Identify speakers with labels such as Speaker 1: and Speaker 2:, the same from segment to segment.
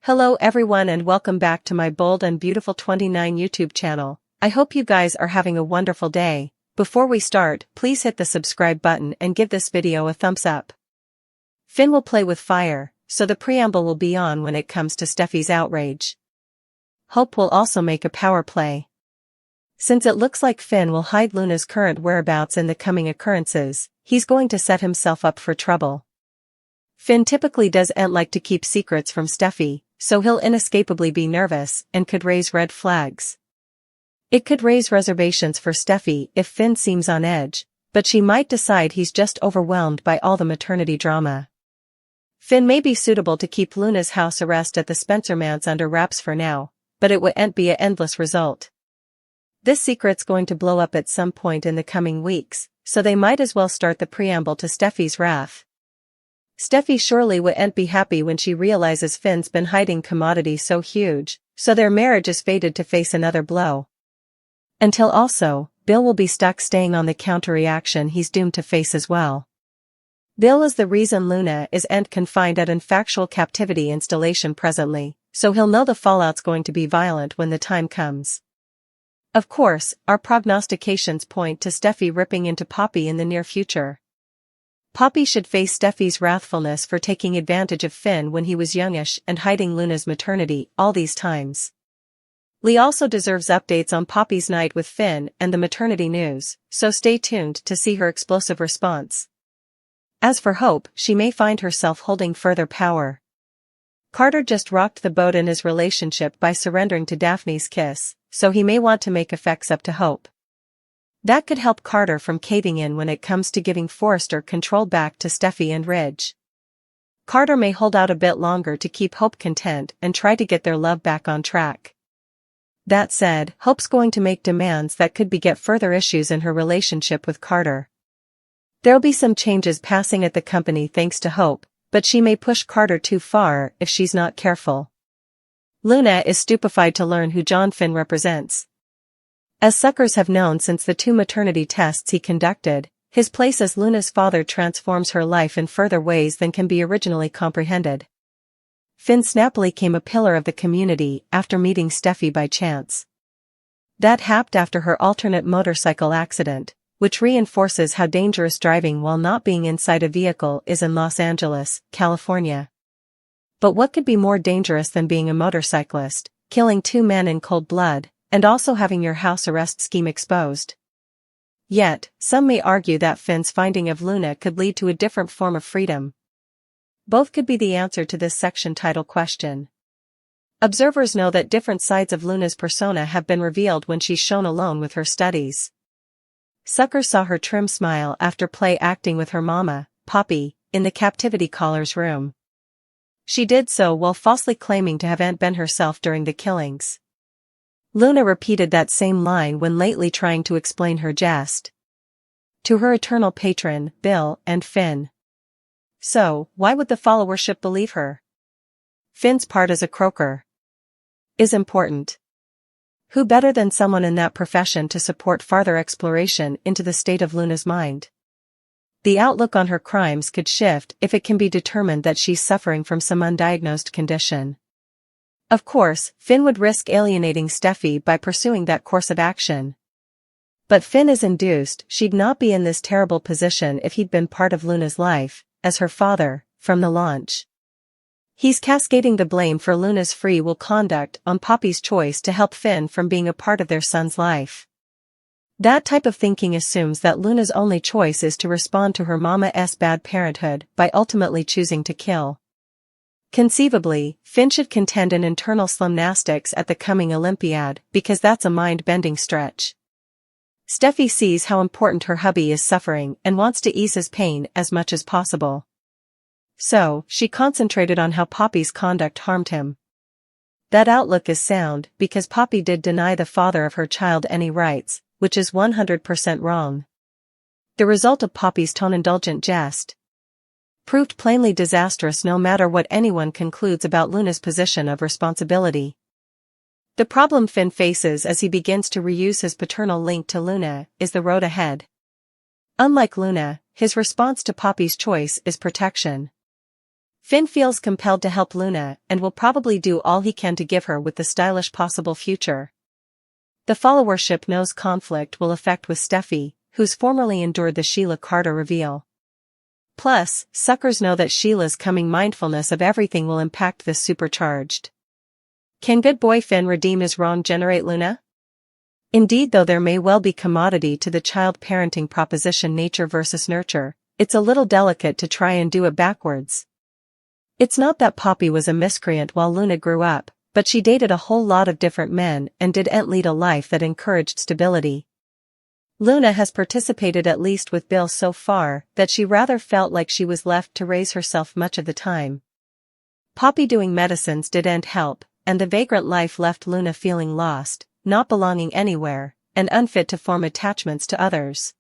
Speaker 1: Hello everyone and welcome back to my Bold and Beautiful 29 YouTube channel. I hope you guys are having a wonderful day. Before we start, please hit the subscribe button and give this video a thumbs up. Finn will play with fire, so the preamble will be on when it comes to Steffy's outrage. Hope will also make a power play. Since it looks like Finn will hide Luna's current whereabouts in the coming occurrences, he's going to set himself up for trouble. Finn typically doesn't like to keep secrets from Steffy, so he'll inescapably be nervous and could raise red flags. It could raise reservations for Steffy if Finn seems on edge, but she might decide he's just overwhelmed by all the maternity drama. Finn may be suitable to keep Luna's house arrest at the Spencer manse under wraps for now, but it wouldn't be a endless result. This secret's going to blow up at some point in the coming weeks, so they might as well start the preamble to Steffy's wrath. Steffy surely wouldn't be happy when she realizes Finn's been hiding commodity so huge, so their marriage is fated to face another blow. Until also, Bill will be stuck staying on the counter-reaction he's doomed to face as well. Bill is the reason Luna isn't confined at an factual captivity installation presently, so he'll know the fallout's going to be violent when the time comes. Of course, our prognostications point to Steffy ripping into Poppy in the near future. Poppy should face Steffy's wrathfulness for taking advantage of Finn when he was youngish and hiding Luna's maternity all these times. Lee also deserves updates on Poppy's night with Finn and the maternity news, so stay tuned to see her explosive response. As for Hope, she may find herself holding further power. Carter just rocked the boat in his relationship by surrendering to Daphne's kiss, so he may want to make effects up to Hope. That could help Carter from caving in when it comes to giving Forrester control back to Steffy and Ridge. Carter may hold out a bit longer to keep Hope content and try to get their love back on track. That said, Hope's going to make demands that could beget further issues in her relationship with Carter. There'll be some changes passing at the company thanks to Hope, but she may push Carter too far if she's not careful. Luna is stupefied to learn who John Finn represents. As suckers have known since the 2 maternity tests he conducted, his place as Luna's father transforms her life in further ways than can be originally comprehended. Finn snappily became a pillar of the community after meeting Steffy by chance. That happened after her alternate motorcycle accident, which reinforces how dangerous driving while not being inside a vehicle is in Los Angeles, California. But what could be more dangerous than being a motorcyclist, killing 2 men in cold blood, and also having your house arrest scheme exposed? Yet, some may argue that Finn's finding of Luna could lead to a different form of freedom. Both could be the answer to this section title question. Observers know that different sides of Luna's persona have been revealed when she's shown alone with her studies. Sucker saw her trim smile after play acting with her mama, Poppy, in the captivity caller's room. She did so while falsely claiming to have been herself during the killings. Luna repeated that same line when lately trying to explain her jest to her eternal patron, Bill and Finn. So, why would the followership believe her? Finn's part as a croaker is important. Who better than someone in that profession to support farther exploration into the state of Luna's mind? The outlook on her crimes could shift if it can be determined that she's suffering from some undiagnosed condition. Of course, Finn would risk alienating Steffy by pursuing that course of action. But Finn is induced she'd not be in this terrible position if he'd been part of Luna's life, as her father, from the launch. He's cascading the blame for Luna's free will conduct on Poppy's choice to help Finn from being a part of their son's life. That type of thinking assumes that Luna's only choice is to respond to her mama's bad parenthood by ultimately choosing to kill. Conceivably, Finn should contend in internal gymnastics at the coming Olympiad because that's a mind-bending stretch. Steffy sees how important her hubby is suffering and wants to ease his pain as much as possible. So, she concentrated on how Poppy's conduct harmed him. That outlook is sound because Poppy did deny the father of her child any rights, which is 100% wrong. The result of Poppy's tone-indulgent jest proved plainly disastrous no matter what anyone concludes about Luna's position of responsibility. The problem Finn faces as he begins to reuse his paternal link to Luna is the road ahead. Unlike Luna, his response to Poppy's choice is protection. Finn feels compelled to help Luna and will probably do all he can to give her with the stylish possible future. The followership knows conflict will affect with Steffy, who's formerly endured the Sheila Carter reveal. Plus, suckers know that Sheila's coming mindfulness of everything will impact this supercharged. Can good boy Finn redeem his wrong generate Luna? Indeed, though there may well be commodity to the child parenting proposition nature versus nurture, it's a little delicate to try and do it backwards. It's not that Poppy was a miscreant while Luna grew up, but she dated a whole lot of different men and didn't lead a life that encouraged stability. Luna has participated at least with Bill so far that she rather felt like she was left to raise herself much of the time. Poppy doing medicines didn't help, and the vagrant life left Luna feeling lost, not belonging anywhere, and unfit to form attachments to others.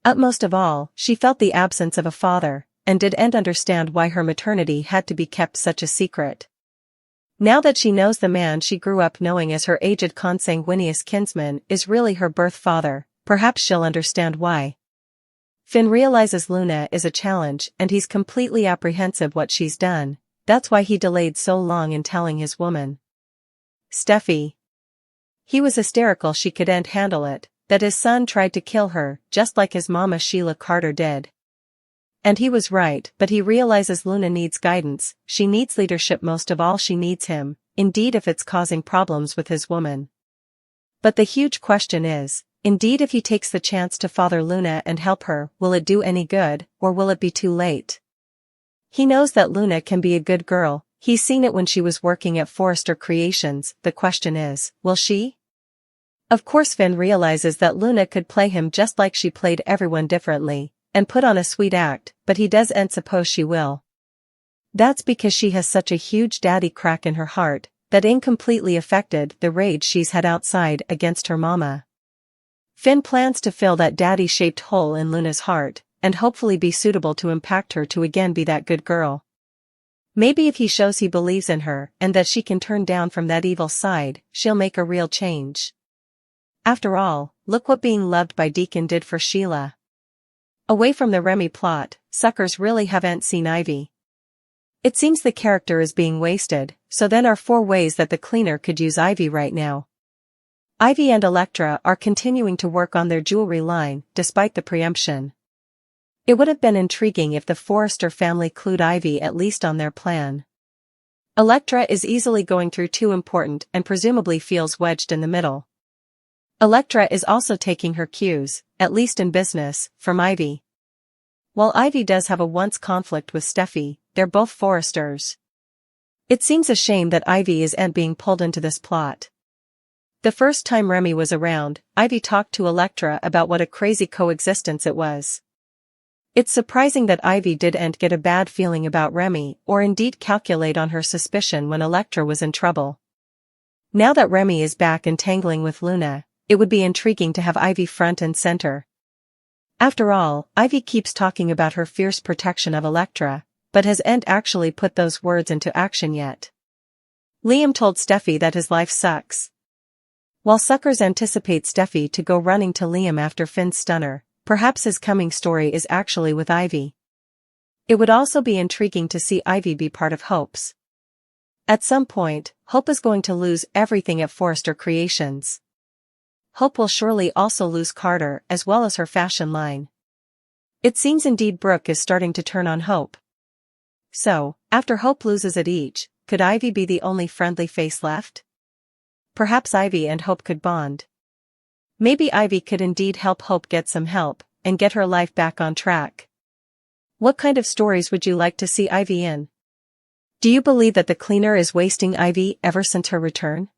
Speaker 1: Utmost of all, she felt the absence of a father, and didn't understand why her maternity had to be kept such a secret. Now that she knows the man she grew up knowing as her aged consanguineous kinsman is really her birth father, perhaps she'll understand why. Finn realizes Luna is a challenge and he's completely apprehensive what she's done, that's why he delayed so long in telling his woman. Steffy. He was hysterical she couldn't handle it, that his son tried to kill her, just like his mama Sheila Carter did. And he was right, but he realizes Luna needs guidance, she needs leadership, most of all she needs him, indeed if it's causing problems with his woman. But the huge question is, indeed if he takes the chance to father Luna and help her, will it do any good, or will it be too late? He knows that Luna can be a good girl, he's seen it when she was working at Forrester Creations, the question is, will she? Of course Finn realizes that Luna could play him just like she played everyone differently, and put on a sweet act, but he doesn't suppose she will. That's because she has such a huge daddy crack in her heart, that incompletely affected the rage she's had outside against her mama. Finn plans to fill that daddy-shaped hole in Luna's heart, and hopefully be suitable to impact her to again be that good girl. Maybe if he shows he believes in her and that she can turn down from that evil side, she'll make a real change. After all, look what being loved by Deacon did for Sheila. Away from the Remy plot, suckers really haven't seen Ivy. It seems the character is being wasted, so then are 4 ways that the cleaner could use Ivy right now. Ivy and Elektra are continuing to work on their jewelry line, despite the preemption. It would have been intriguing if the Forrester family clued Ivy at least on their plan. Elektra is easily going through too important and presumably feels wedged in the middle. Elektra is also taking her cues, at least in business, from Ivy. While Ivy does have a once conflict with Steffy, they're both Forresters. It seems a shame that Ivy isn't being pulled into this plot. The first time Remy was around, Ivy talked to Elektra about what a crazy coexistence it was. It's surprising that Ivy didn't get a bad feeling about Remy or indeed calculate on her suspicion when Elektra was in trouble. Now that Remy is back entangling with Luna, it would be intriguing to have Ivy front and center. After all, Ivy keeps talking about her fierce protection of Elektra, but hasn't actually put those words into action yet. Liam told Steffy that his life sucks. While suckers anticipate Steffy to go running to Liam after Finn's stunner, perhaps his coming story is actually with Ivy. It would also be intriguing to see Ivy be part of Hope's. At some point, Hope is going to lose everything at Forrester Creations. Hope will surely also lose Carter as well as her fashion line. It seems indeed Brooke is starting to turn on Hope. So, after Hope loses it each, could Ivy be the only friendly face left? Perhaps Ivy and Hope could bond. Maybe Ivy could indeed help Hope get some help, and get her life back on track. What kind of stories would you like to see Ivy in? Do you believe that the cleaner is wasting Ivy ever since her return?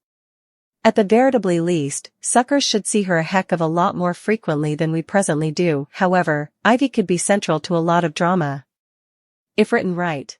Speaker 1: At the veritably least, suckers should see her a heck of a lot more frequently than we presently do. However, Ivy could be central to a lot of drama. If written right.